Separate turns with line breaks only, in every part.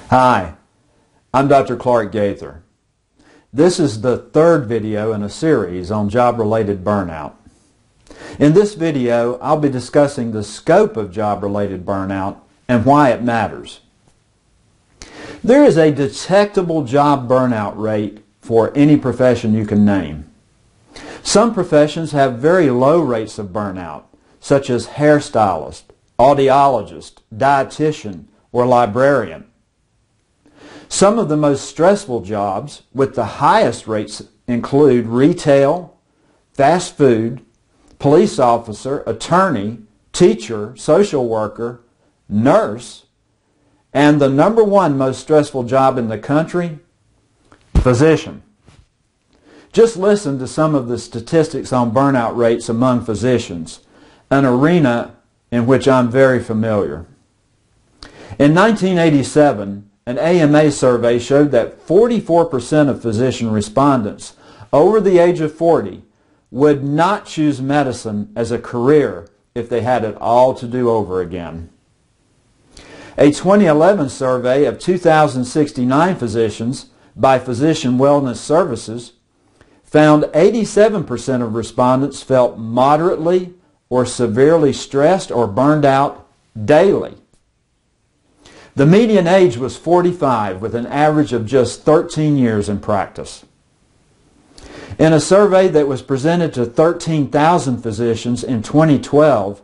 Hi, I'm Dr. Clark Gaither. This is the third video in a series on job-related burnout. In this video, I'll be discussing the scope of job-related burnout and why it matters. There is a detectable job burnout rate for any profession you can name. Some professions have very low rates of burnout, such as hairstylist, audiologist, dietitian, or librarian. Some of the most stressful jobs with the highest rates include retail, fast food, police officer, attorney, teacher, social worker, nurse, and the number one most stressful job in the country, physician. Just listen to some of the statistics on burnout rates among physicians, an arena in which I'm very familiar. In 1987, an AMA survey showed that 44% of physician respondents over the age of 40 would not choose medicine as a career if they had it all to do over again. A 2011 survey of 2,069 physicians by Physician Wellness Services found 87% of respondents felt moderately or severely stressed or burned out daily. The median age was 45, with an average of just 13 years in practice. In a survey that was presented to 13,000 physicians in 2012,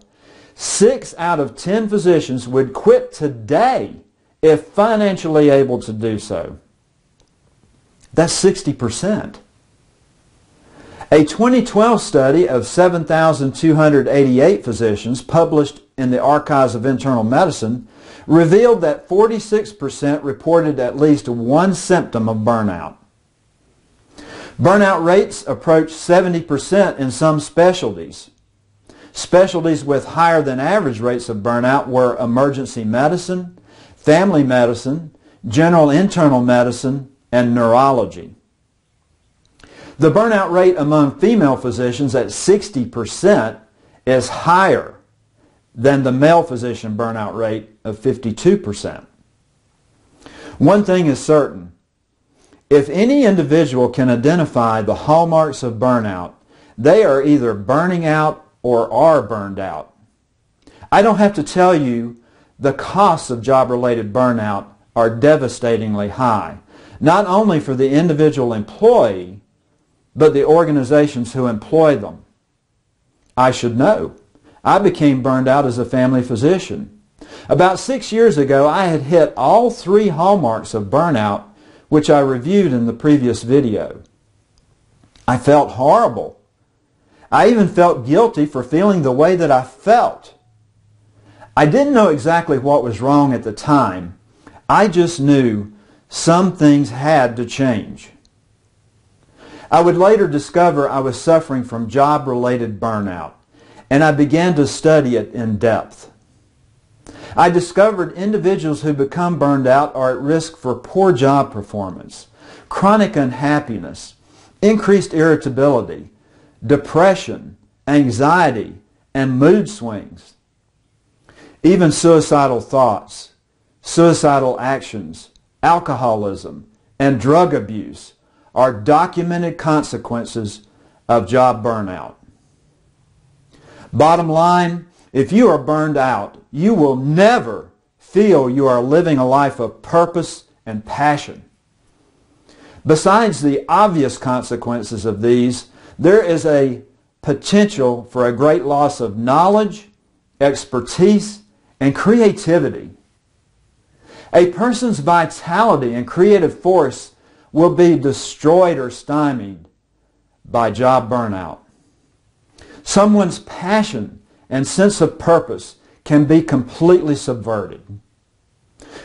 6 out of 10 physicians would quit today if financially able to do so. That's 60%. A 2012 study of 7,288 physicians published in the Archives of Internal Medicine revealed that 46% reported at least one symptom of burnout. Burnout rates approach 70% in some specialties. Specialties with higher than average rates of burnout were emergency medicine, family medicine, general internal medicine, and neurology. The burnout rate among female physicians at 60% is higher than the male physician burnout rate of 52%. One thing is certain. If any individual can identify the hallmarks of burnout, they are either burning out or are burned out. I don't have to tell you the costs of job-related burnout are devastatingly high, not only for the individual employee, but the organizations who employ them. I should know. I became burned out as a family physician. About 6 years ago, I had hit all 3 hallmarks of burnout, which I reviewed in the previous video. I felt horrible. I even felt guilty for feeling the way that I felt. I didn't know exactly what was wrong at the time. I just knew some things had to change. I would later discover I was suffering from job-related burnout, and I began to study it in depth. I discovered individuals who become burned out are at risk for poor job performance, chronic unhappiness, increased irritability, depression, anxiety, and mood swings. Even suicidal thoughts, suicidal actions, alcoholism, and drug abuse are documented consequences of job burnout. Bottom line, if you are burned out, you will never feel you are living a life of purpose and passion. Besides the obvious consequences of these, there is a potential for a great loss of knowledge, expertise, and creativity. A person's vitality and creative force will be destroyed or stymied by job burnout. Someone's passion and sense of purpose can be completely subverted.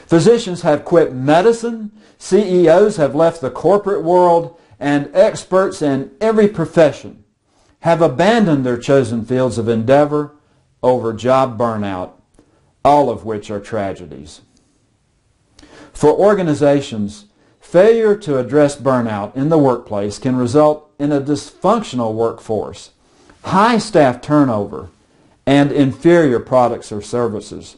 Physicians have quit medicine, CEOs have left the corporate world, and experts in every profession have abandoned their chosen fields of endeavor over job burnout, all of which are tragedies. For organizations, failure to address burnout in the workplace can result in a dysfunctional workforce, high staff turnover, and inferior products or services.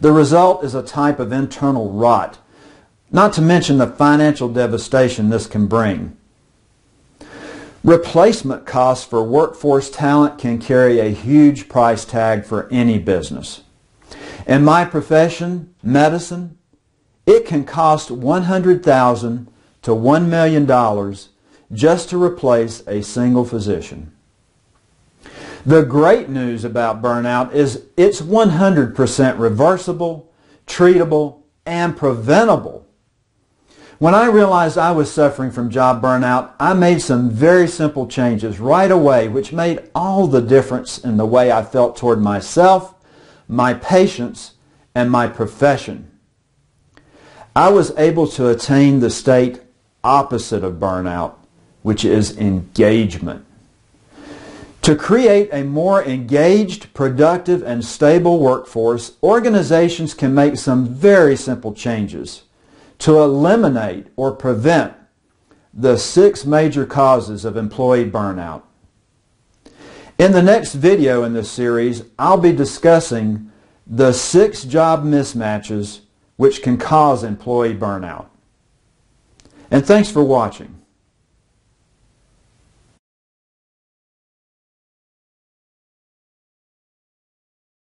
The result is a type of internal rot, not to mention the financial devastation this can bring. Replacement costs for workforce talent can carry a huge price tag for any business. In my profession, medicine, it can cost $100,000 to $1 million just to replace a single physician. The great news about burnout is it's 100% reversible, treatable, and preventable. When I realized I was suffering from job burnout, I made some very simple changes right away, which made all the difference in the way I felt toward myself, my patients, and my profession. I was able to attain the state opposite of burnout, which is engagement. To create a more engaged, productive, and stable workforce, organizations can make some very simple changes to eliminate or prevent the 6 major causes of employee burnout. In the next video in this series, I'll be discussing the 6 job mismatches which can cause employee burnout. And thanks for watching.